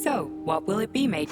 So, what will it be, mate?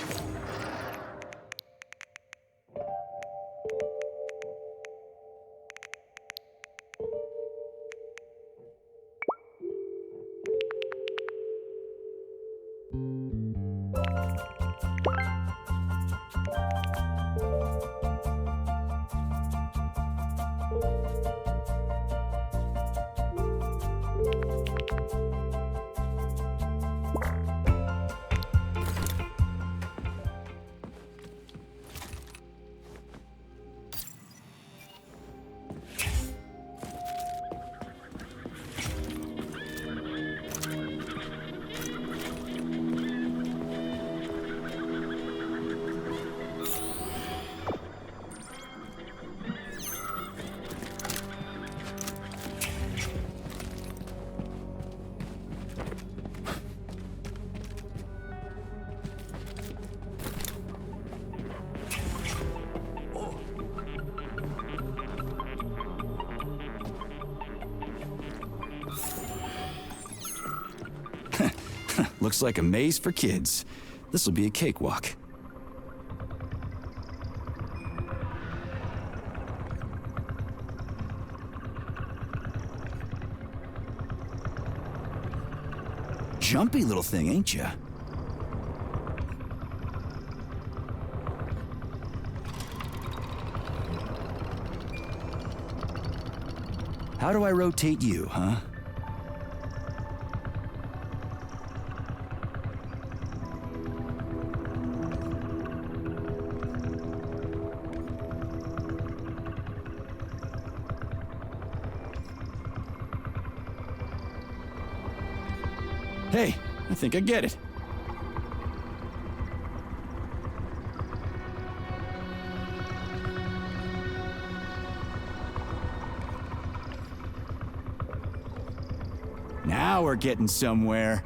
Looks like a maze for kids. This'll be a cakewalk. Jumpy little thing, ain't ya? How do I rotate you, huh? Hey, I think I get it. Now we're getting somewhere.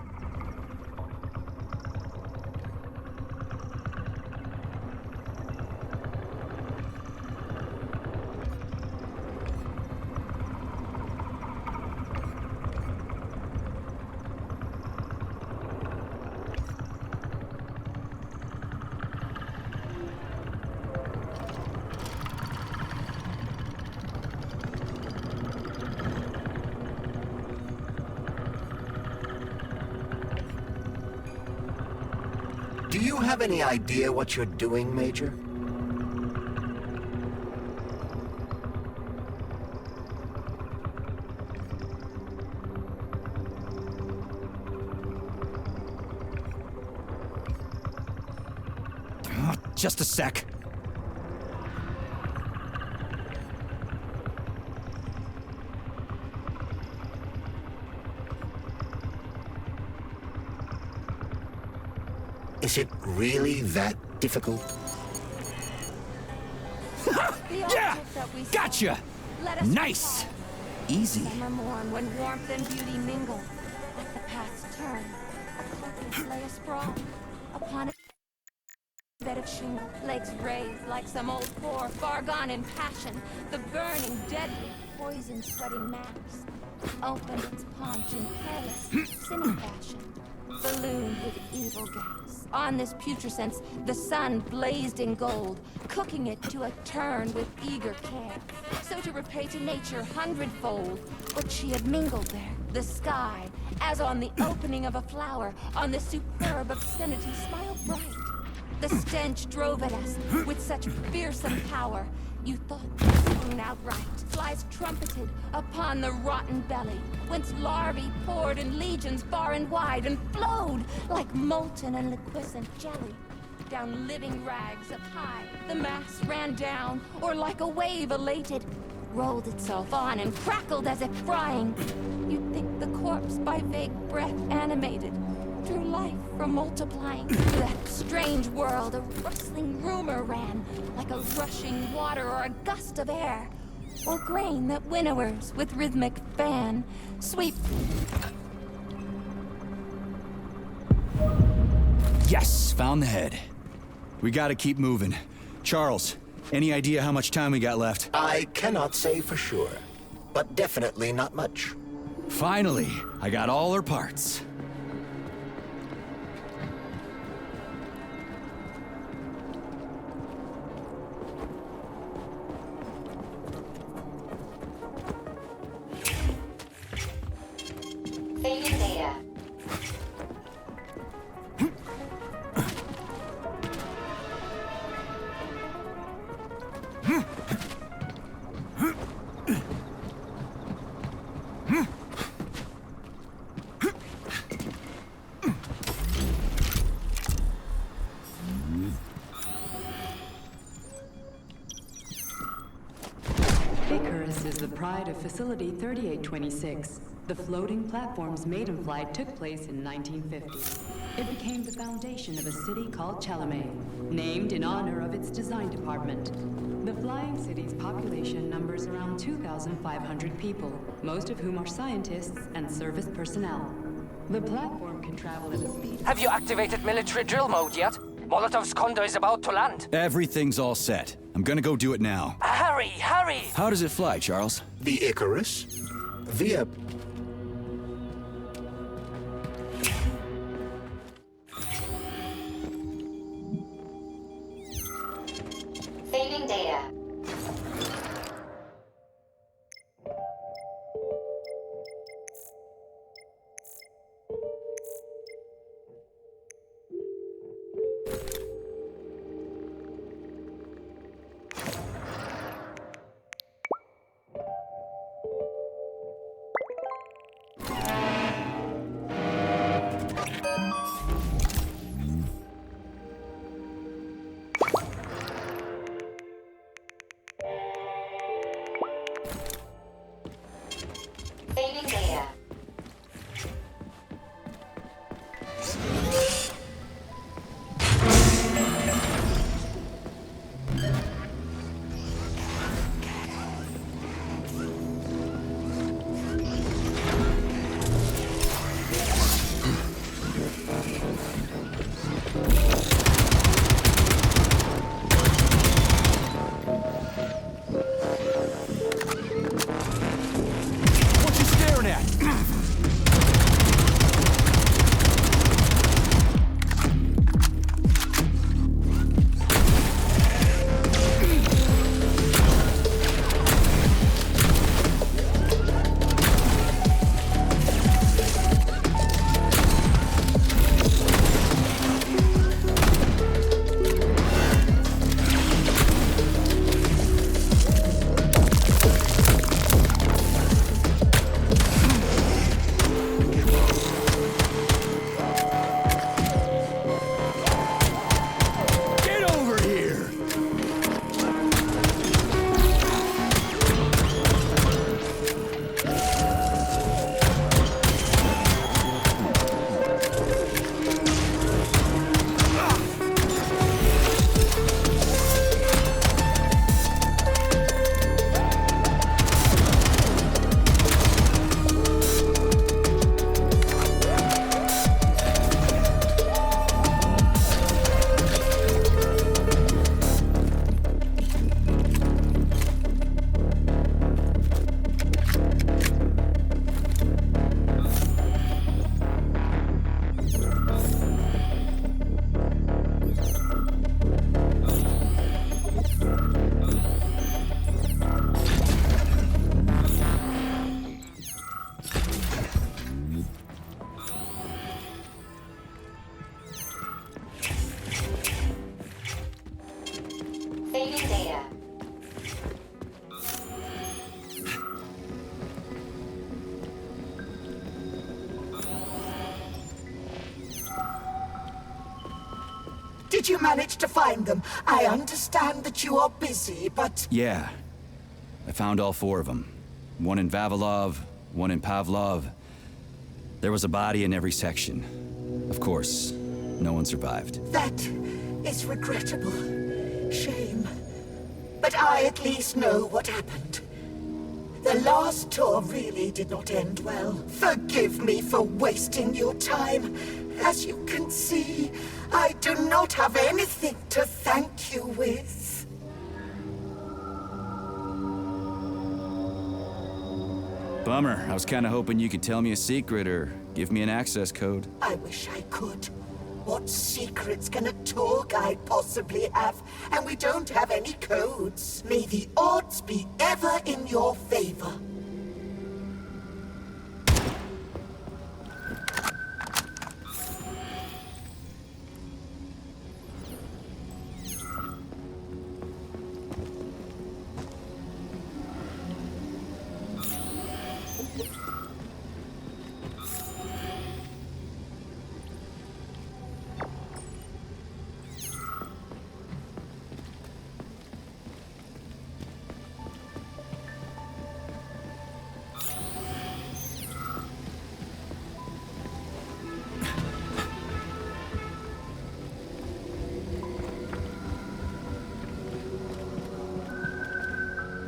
Do you have any idea what you're doing, Major? Just a sec. Is it really that difficult? Yeah! Gotcha! Nice! Easy. Summer morn when warmth and beauty mingle. Let the paths turn. A cloak lay asprawl. Upon a bed of shingle. Legs raised like some old whore, far gone in passion. The burning, deadly, poison-sweating mass. Opened its paunch in careless, sinning fashion. Ballooned with evil gas. On this putrescence, the sun blazed in gold, cooking it to a turn with eager care. So to repay to nature hundredfold what she had mingled there. The sky, as on the opening of a flower, on the superb obscenity smiled bright. The stench drove at us with such fearsome power, you thought swoon outright. Flies trumpeted upon the rotten belly, whence larvae poured in legions far and wide, and flowed like molten and liquescent jelly. Down living rags up high, the mass ran down, or like a wave elated, rolled itself on and crackled as if frying. You'd think the corpse by vague breath animated, drew life from multiplying. Through that strange world, a rustling rumor ran, like a rushing water or a gust of air, or grain that winnowers with rhythmic fan sweep. Yes, found the head. We gotta keep moving. Charles, Any idea how much time we got left? I cannot say for sure, but definitely not much. Finally, I got all her parts. Saving data. Icarus is the pride of Facility 3826. The floating platform's maiden flight took place in 1950. It became the foundation of a city called Chalamet, named in honor of its design department. The flying city's population numbers around 2,500 people, most of whom are scientists and service personnel. The platform can travel at a speed... Have you activated military drill mode yet? Molotov's Condor is about to land. Everything's all set. I'm gonna go do it now. Hurry, hurry! How does it fly, Charles? The Icarus? Via... Saving data. Saving data. What you staring at? Get over here! Saving data. Did you manage to find them? I understand that you are busy, but... Yeah. I found all four of them. One in Vavilov, one in Pavlov. There was a body in every section. Of course, no one survived. That is regrettable. Shame. But I at least know what happened. The last tour really did not end well. Forgive me for wasting your time. As you can see, I do not have anything to thank you with. Bummer. I was kind of hoping you could tell me a secret or give me an access code. I wish I could. What secrets can a tour guide possibly have? And we don't have any codes. May the odds be ever in your favor.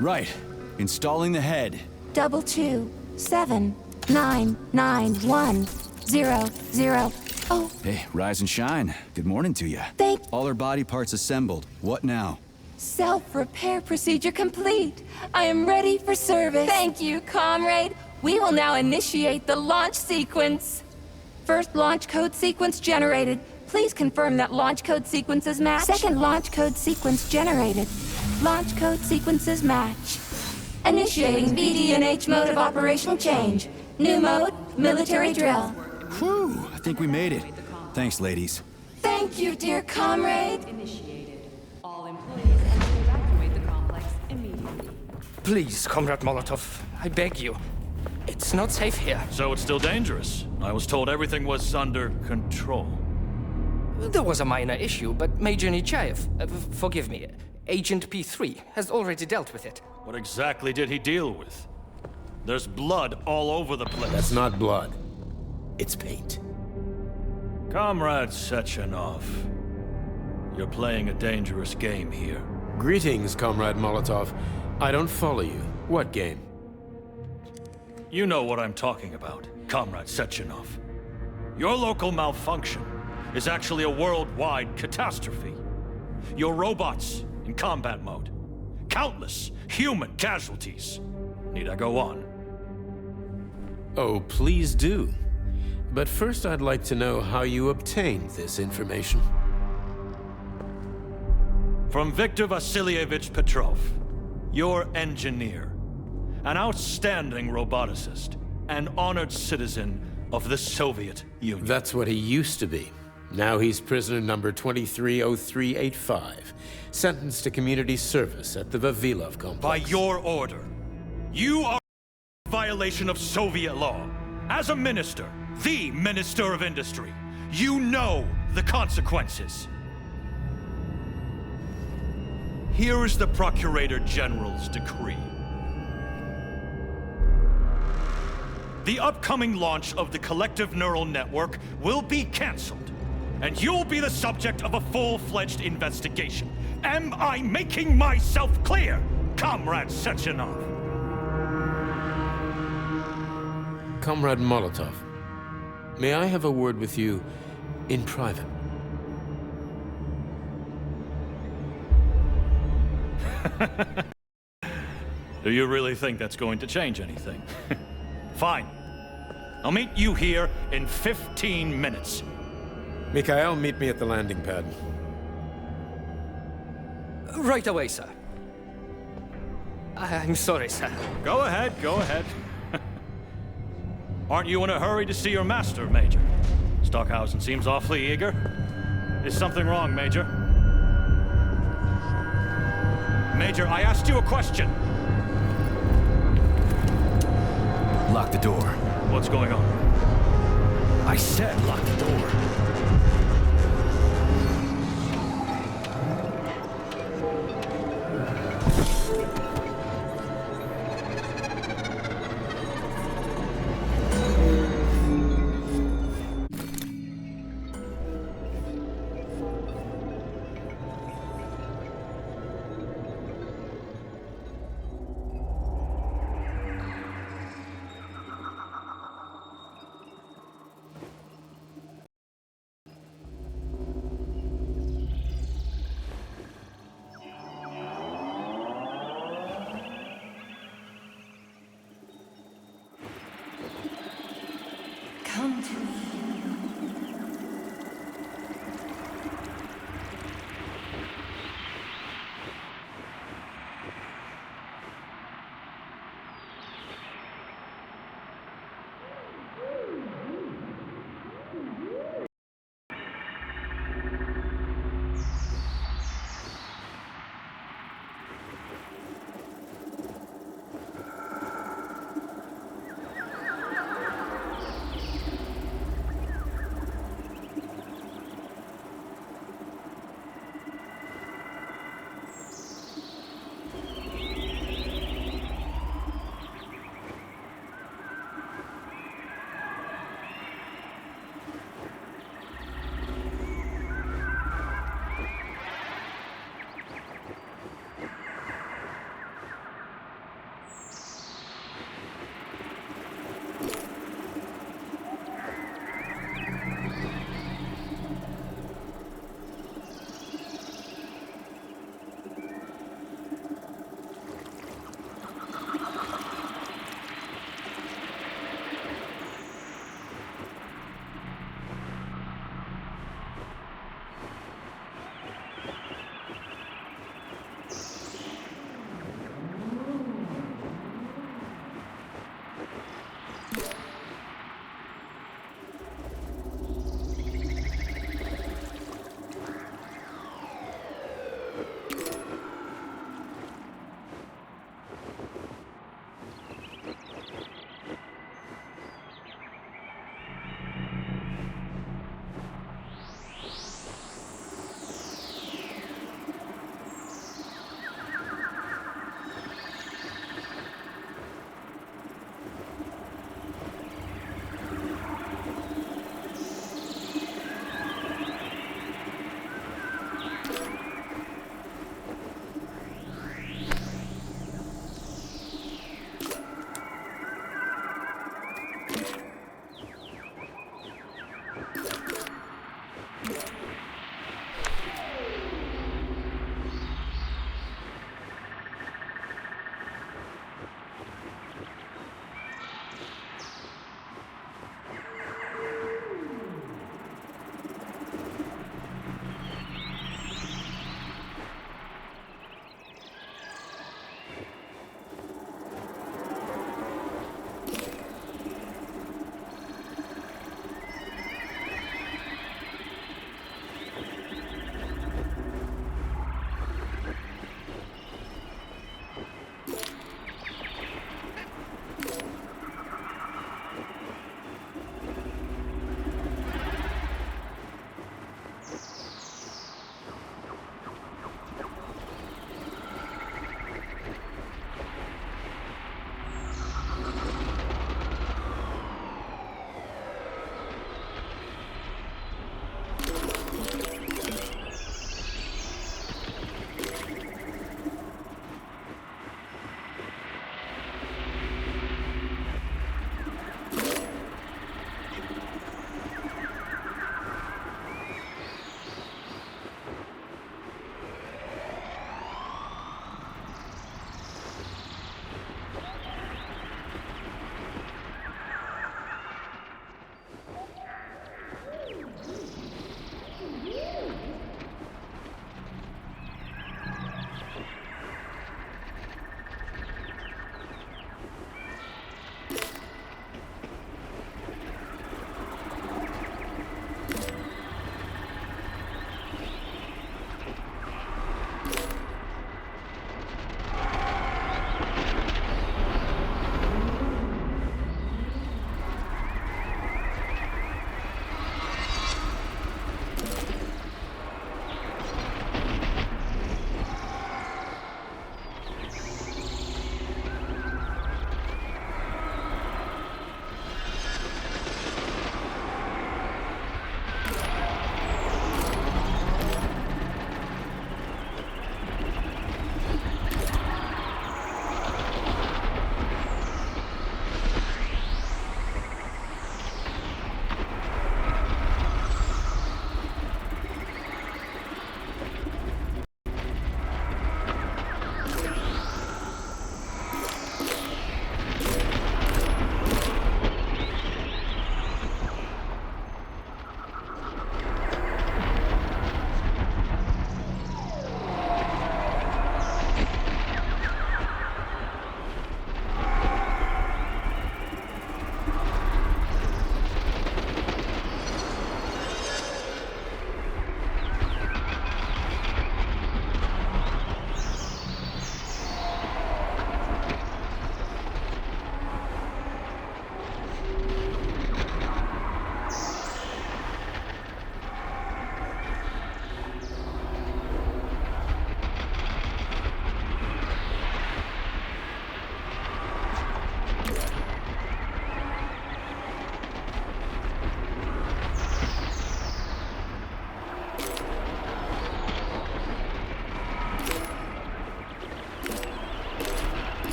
Right. Installing the head. 227991000. Oh, Hey, rise and shine. Good morning to you. thank. All our body parts assembled. What now? Self-repair procedure complete. I am ready for service. Thank you, comrade. We will now initiate the launch sequence. First launch code sequence generated. Please confirm that launch code sequences match. Second launch code sequence generated. Launch code sequences match. Initiating BD&H mode of operational change. New mode, military drill. Whew, I think we made it. Thanks, ladies. Thank you, dear comrade. Initiated. All employees are to evacuate the complex immediately. Please, Comrade Molotov, I beg you. It's not safe here. So it's still dangerous. I was told everything was under control. There was a minor issue, but Major Nechayev, forgive me, Agent P3 has already dealt with it. What exactly did he deal with? There's blood all over the place. That's not blood. It's paint. Comrade Sechenov, you're playing a dangerous game here. Greetings, Comrade Molotov. I don't follow you. What game? You know what I'm talking about, Comrade Sechenov. Your local malfunction is actually a worldwide catastrophe. Your robots in combat mode. Countless human casualties. Need I go on? Oh, please do. But first I'd like to know how you obtained this information. From Viktor Vasilievich Petrov, your engineer, an outstanding roboticist, an honored citizen of the Soviet Union. That's what he used to be. Now he's prisoner number 230385, sentenced to community service at the Vavilov complex. By your order, you are in violation of Soviet law. As a minister, the Minister of Industry, you know the consequences. Here is the Procurator General's decree. The upcoming launch of the collective neural network will be canceled, and you'll be the subject of a full-fledged investigation. Am I making myself clear, Comrade Sechenov? Comrade Molotov, may I have a word with you in private? Do you really think that's going to change anything? Fine. I'll meet you here in 15 minutes. Mikhail, meet me at the landing pad. Right away, sir. I'm sorry, sir. Go ahead, go ahead. Aren't you in a hurry to see your master, Major? Stockhausen seems awfully eager. Is something wrong, Major? Major, I asked you a question. Lock the door. What's going on? I said lock the door.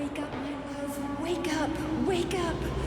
Wake up, my love. Wake up. Wake up. Wake up.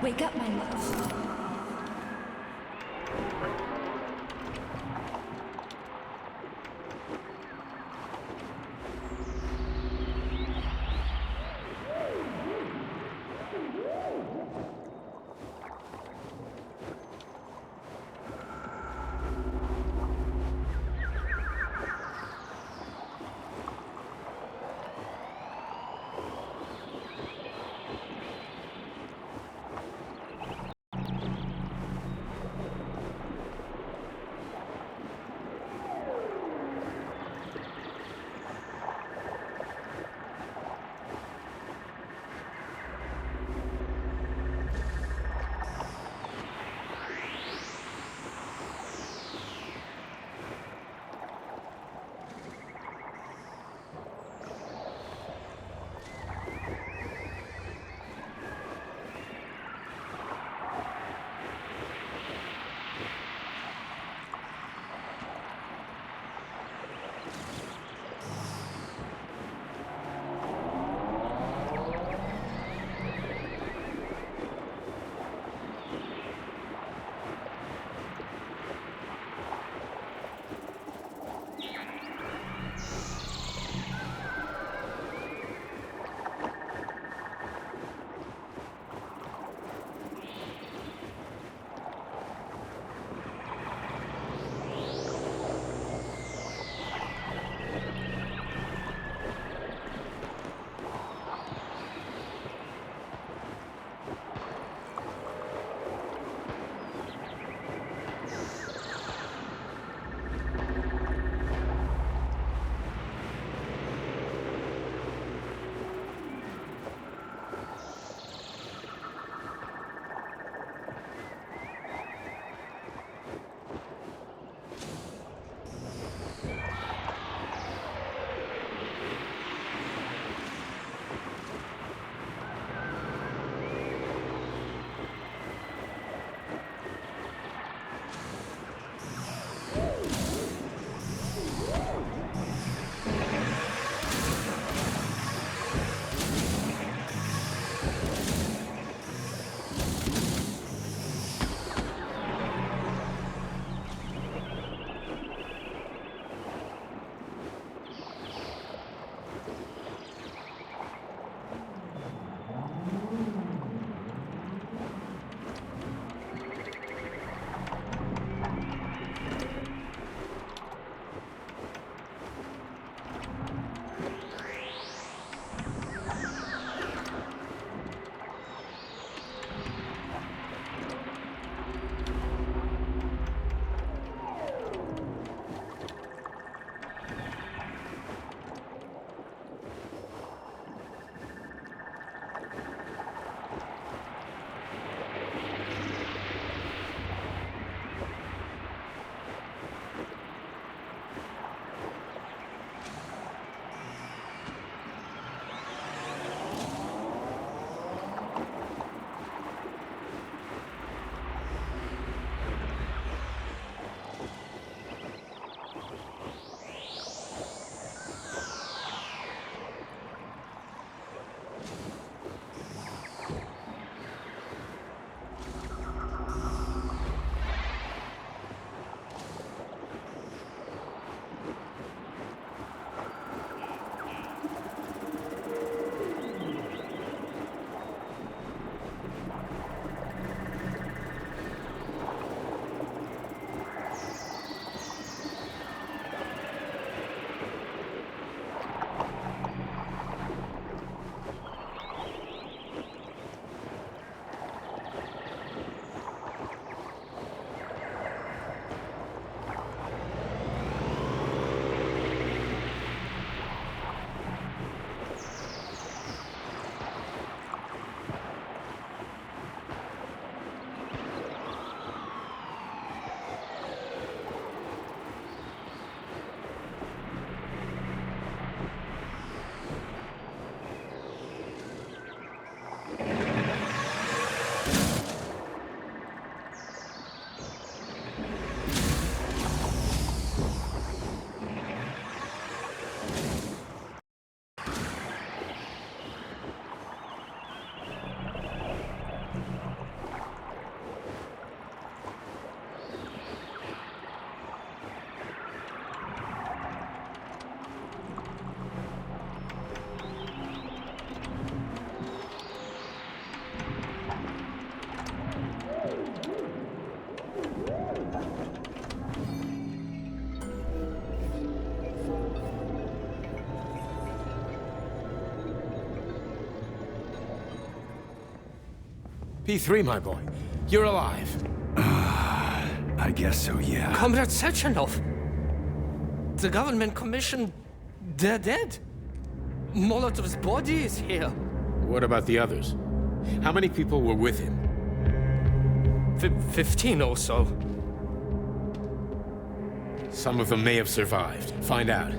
Wake up, my love. P3, my boy. You're alive. I guess so, yeah. Comrade Sechenov! The government commission... they're dead. Molotov's body is here. What about the others? How many people were with him? 15 or so. Some of them may have survived. Find out.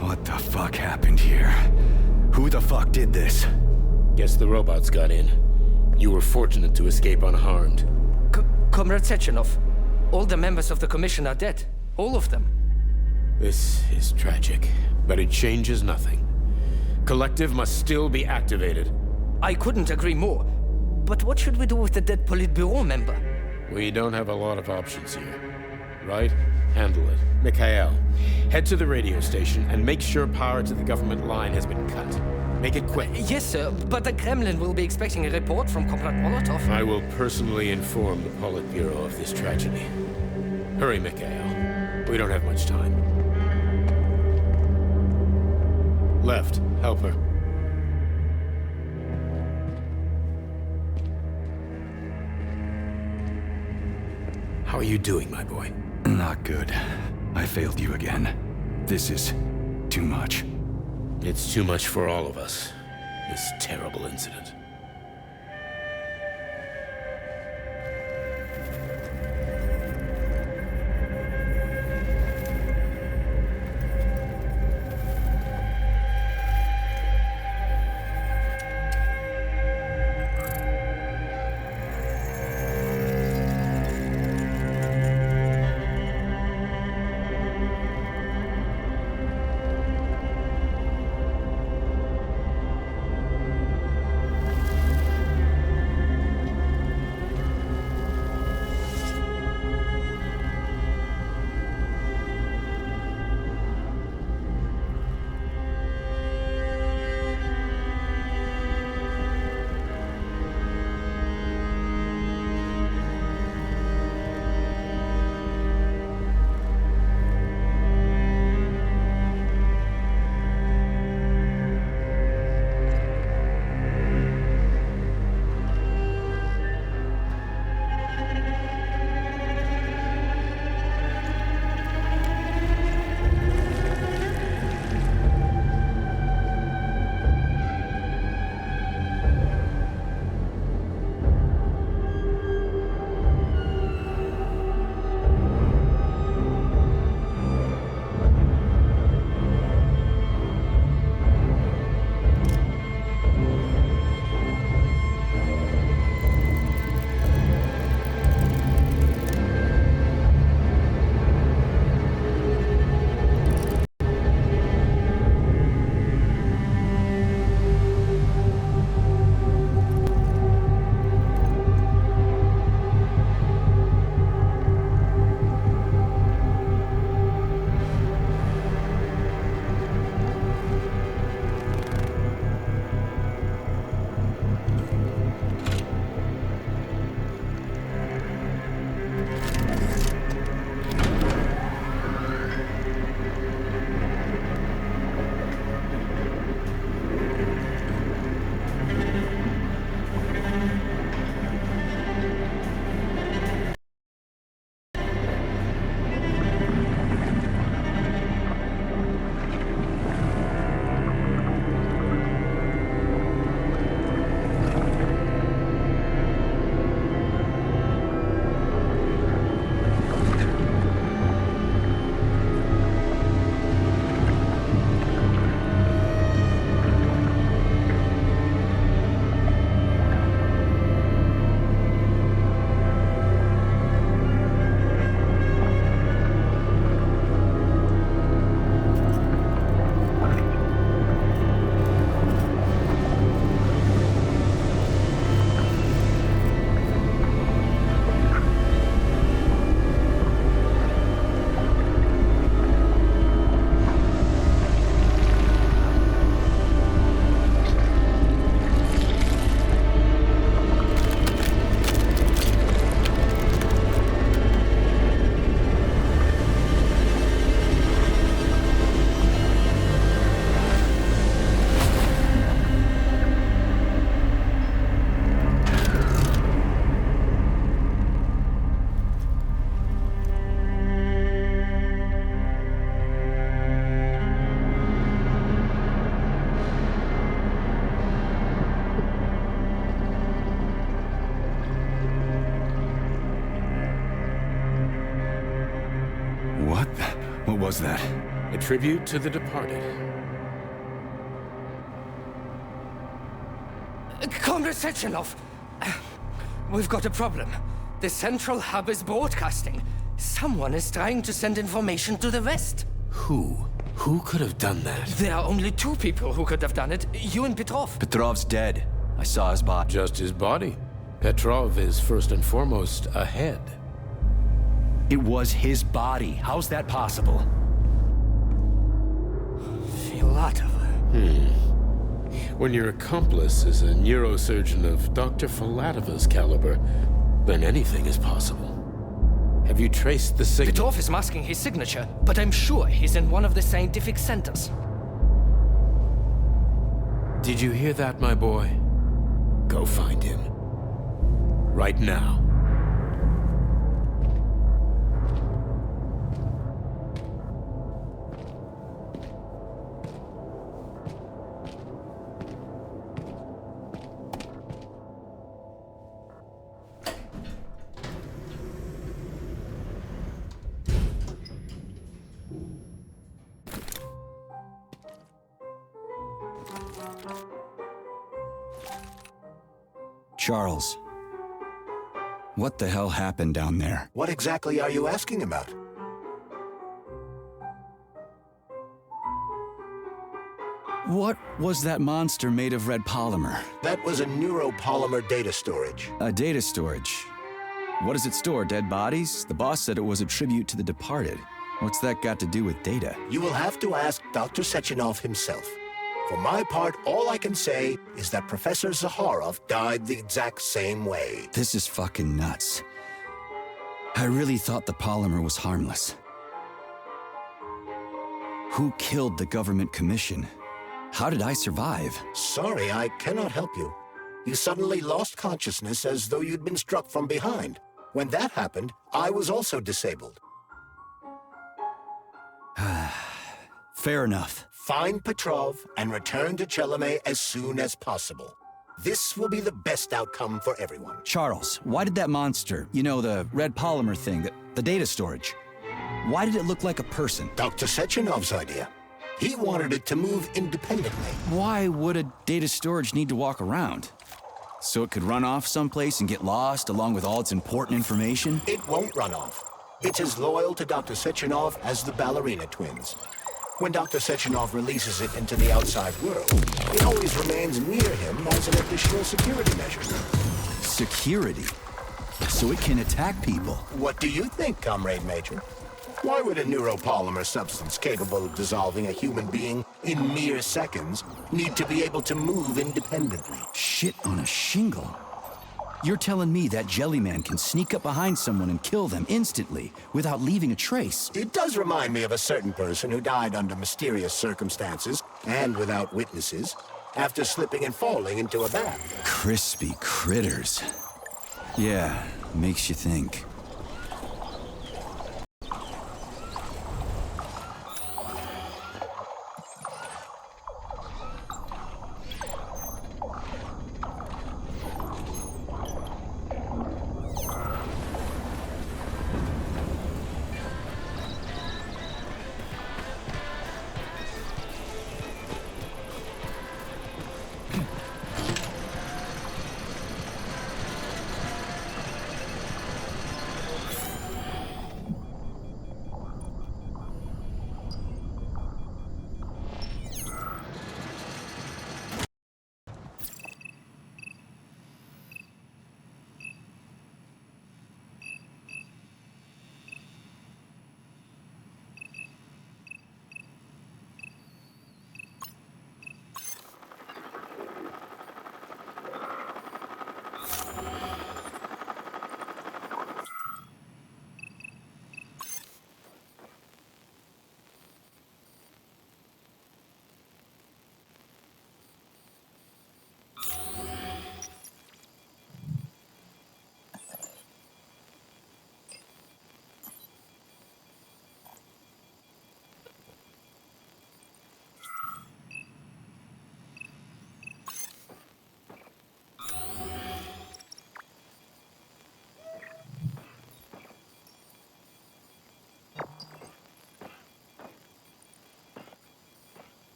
What the fuck happened here? Who the fuck did this? Guess the robots got in. You were fortunate to escape unharmed. Comrade Sechenov, all the members of the commission are dead. All of them. This is tragic, but it changes nothing. Collective must still be activated. I couldn't agree more. But what should we do with the dead Politburo member? We don't have a lot of options here. Right? Handle it. Mikhail, head to the radio station and make sure power to the government line has been cut. Make it quick. Yes, sir, but the Kremlin will be expecting a report from Comrade Molotov. I will personally inform the Politburo of this tragedy. Hurry, Mikhail. We don't have much time. Left, help her. How are you doing, my boy? Not good. I failed you again. This is too much. It's too much for all of us. This terrible incident. was that? A tribute to the departed. Comrade Sechenov, we've got a problem. The central hub is broadcasting. Someone is trying to send information to the West. Who? Who could have done that? There are only two people who could have done it, you and Petrov. Petrov's dead. I saw his body. Just his body. Petrov is first and foremost a head. It was his body. How's that possible? Filatov. When your accomplice is a neurosurgeon of Dr. Filatova's caliber, then anything is possible. Have you traced the signal? Petrov is masking his signature, but I'm sure he's in one of the scientific centers. Did you hear that, my boy? Go find him. Right now. Charles, what the hell happened down there? What exactly are you asking about? What was that monster made of red polymer? That was a neuropolymer data storage. A data storage. What does it store, dead bodies? The boss said it was a tribute to the departed. What's that got to do with data? You will have to ask Dr. Sechenov himself. For my part, all I can say is that Professor Zaharov died the exact same way. This is fucking nuts. I really thought the polymer was harmless. Who killed the government commission? How did I survive? Sorry, I cannot help you. You suddenly lost consciousness as though you'd been struck from behind. When that happened, I was also disabled. Fair enough. Find Petrov and return to Chelomey as soon as possible. This will be the best outcome for everyone. Charles, why did that monster, you know, the red polymer thing, the data storage, why did it look like a person? Dr. Sechenov's idea. He wanted it to move independently. Why would a data storage need to walk around? So it could run off someplace and get lost along with all its important information? It won't run off. It's as loyal to Dr. Sechenov as the ballerina twins. When Dr. Sechenov releases it into the outside world, it always remains near him as an additional security measure. Security? So it can attack people? What do you think, Comrade Major? Why would a neuropolymer substance capable of dissolving a human being in mere seconds need to be able to move independently? Shit on a shingle. You're telling me that Jellyman can sneak up behind someone and kill them instantly without leaving a trace? It does remind me of a certain person who died under mysterious circumstances and without witnesses after slipping and falling into a bath. Crispy critters. Yeah, makes you think.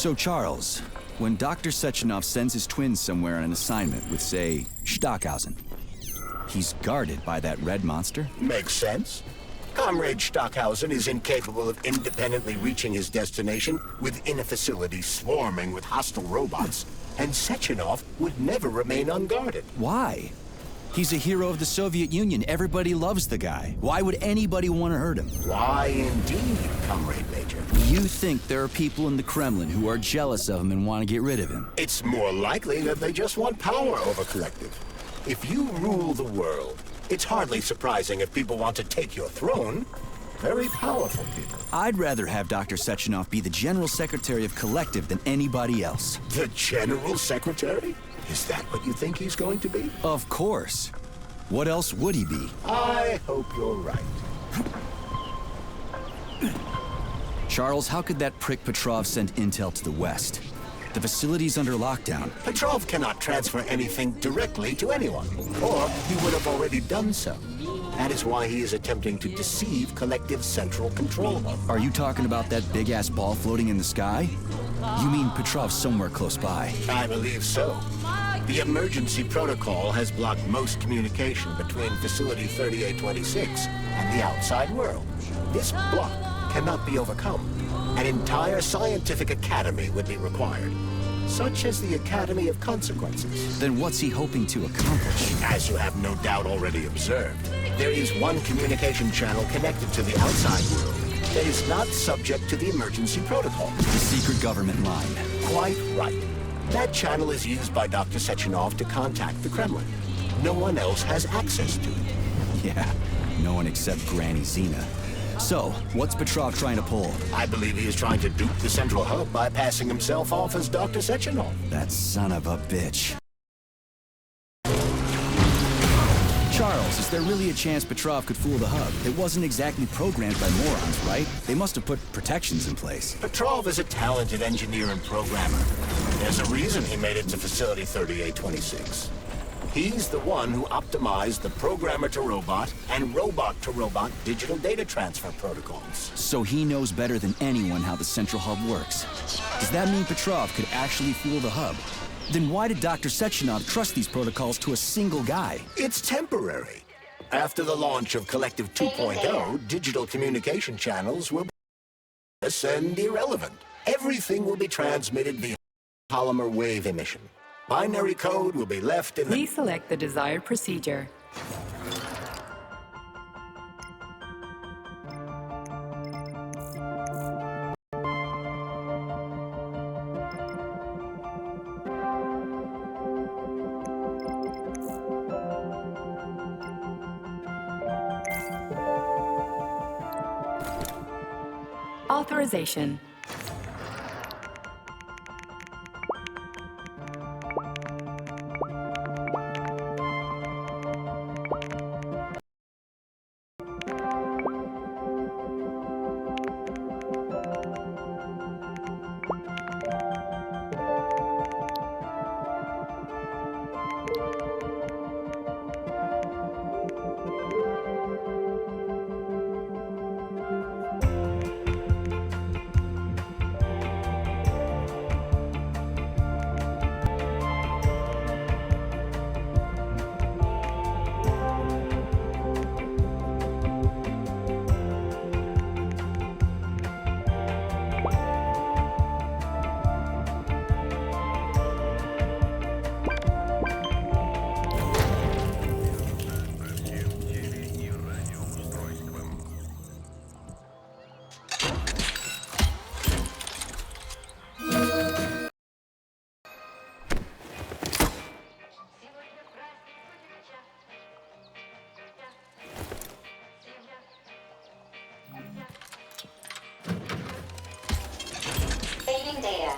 So, Charles, when Dr. Sechenov sends his twins somewhere on an assignment with, say, Stockhausen, he's guarded by that red monster? Makes sense. Comrade Stockhausen is incapable of independently reaching his destination within a facility swarming with hostile robots, and Sechenov would never remain unguarded. Why? He's a hero of the Soviet Union. Everybody loves the guy. Why would anybody want to hurt him? Why indeed, Comrade Major? You think there are people in the Kremlin who are jealous of him and want to get rid of him? It's more likely that they just want power over Collective. If you rule the world, it's hardly surprising if people want to take your throne. Very powerful people. I'd rather have Dr. Sechenov be the General Secretary of Collective than anybody else. The General Secretary? Is that what you think he's going to be? Of course. What else would he be? I hope you're right. Charles, how could that prick Petrov send intel to the West? The facility's under lockdown. Petrov cannot transfer anything directly to anyone, or he would have already done so. That is why he is attempting to deceive Collective's central control hub. Are you talking about that big-ass ball floating in the sky? You mean Petrov's somewhere close by? I believe so. The emergency protocol has blocked most communication between Facility 3826 and the outside world. This block cannot be overcome. An entire scientific academy would be required, such as the Academy of Consequences. Then what's he hoping to accomplish? As you have no doubt already observed, there is one communication channel connected to the outside world that is not subject to the emergency protocol. The secret government line. Quite right. That channel is used by Dr. Sechenov to contact the Kremlin. No one else has access to it. Yeah, no one except Granny Zena. So, what's Petrov trying to pull? I believe he is trying to dupe the central hub by passing himself off as Dr. Sechenov. That son of a bitch. Charles, is there really a chance Petrov could fool the hub? It wasn't exactly programmed by morons, right? They must have put protections in place. Petrov is a talented engineer and programmer. There's a reason he made it to Facility 3826. He's the one who optimized the programmer-to-robot and robot-to-robot digital data transfer protocols. So he knows better than anyone how the central hub works. Does that mean Petrov could actually fool the hub? Then why did Dr. Sechenov trust these protocols to a single guy? It's temporary. After the launch of Collective 2.0, digital communication channels will be useless and irrelevant. Everything will be transmitted via polymer wave emission. Binary code will be left in the... Please select the desired procedure. Authorization. Saving data.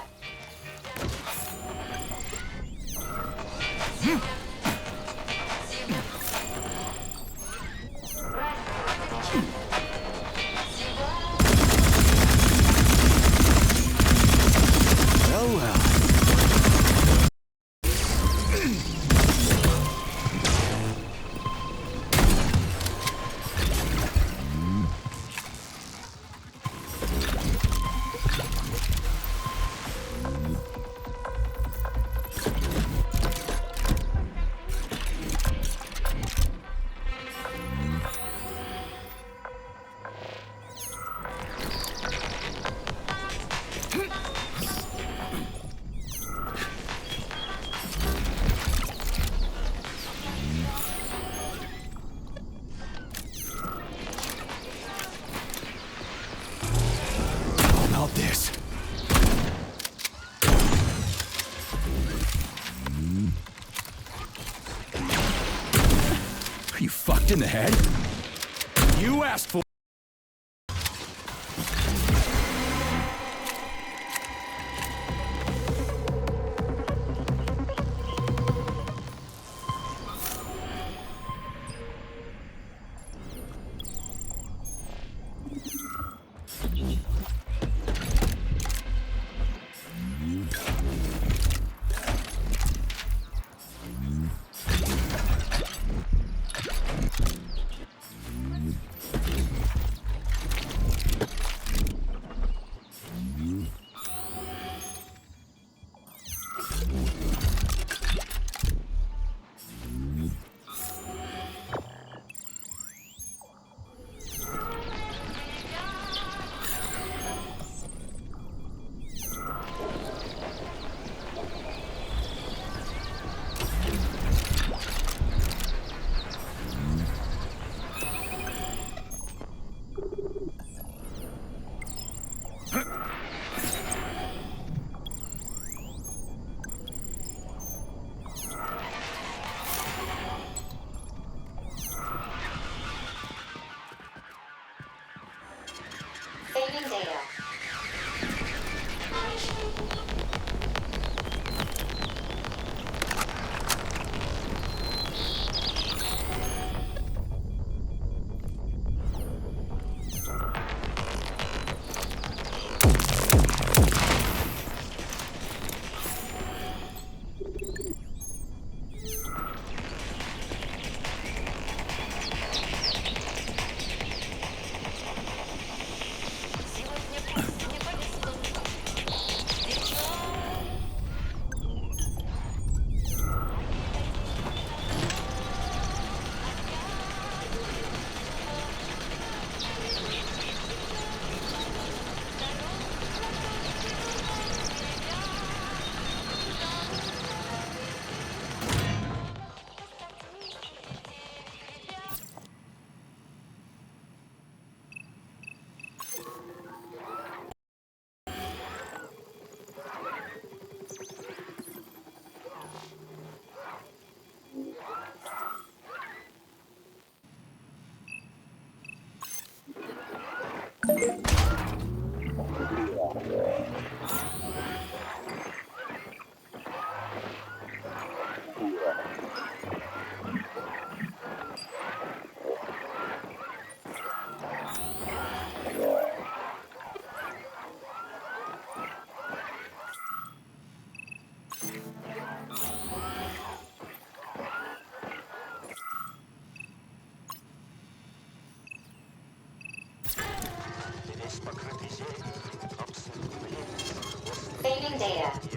Oh well. in the head? You asked for... Saving data. Saving data.